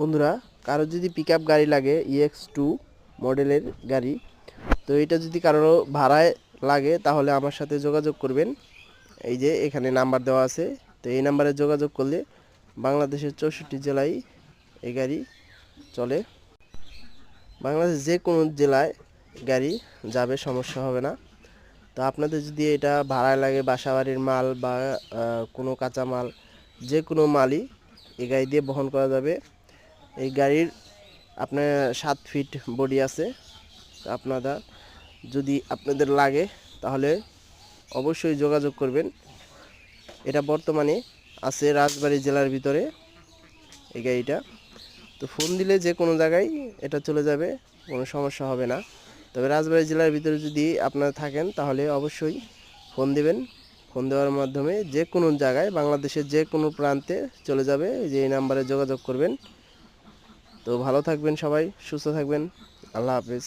বন্ধুরা, কারো যদি পিকআপ গাড়ি লাগে EX2 মডেলের গাড়ি, তো এটা যদি কারো ভাড়ায় লাগে তাহলে আমার সাথে যোগাযোগ করবেন। এই যে এখানে নাম্বার দেওয়া আছে, তো এই নাম্বারে যোগাযোগ করলে বাংলাদেশের 64 জেলায় এই গাড়ি চলে। বাংলাদেশ যে কোনো জেলায় গাড়ি যাবে, সমস্যা হবে না। তো আপনাদের যদি এটা ভাড়ায় লাগে, বাসাবাড়ির মাল বা কোনো কাঁচামাল, যে কোনো মালই এই গাড়ি দিয়ে বহন করা যাবে। এই গাড়ির আপনার 7 ফিট বডি আছে। আপনারা যদি আপনাদের লাগে তাহলে অবশ্যই যোগাযোগ করবেন। এটা বর্তমানে আছে রাজবাড়ী জেলার ভিতরে এই গাড়িটা। তো ফোন দিলে যে কোনো জায়গায় এটা চলে যাবে, কোনো সমস্যা হবে না। তবে রাজবাড়ী জেলার ভিতরে যদি আপনারা থাকেন তাহলে অবশ্যই ফোন দিবেন। ফোন দেওয়ার মাধ্যমে যে কোনো জায়গায়, বাংলাদেশের যে কোনো প্রান্তে চলে যাবে। যে এই নাম্বারে যোগাযোগ করবেন। তো ভালো থাকবেন সবাই, সুস্থ থাকবেন। আল্লাহ হাফেজ।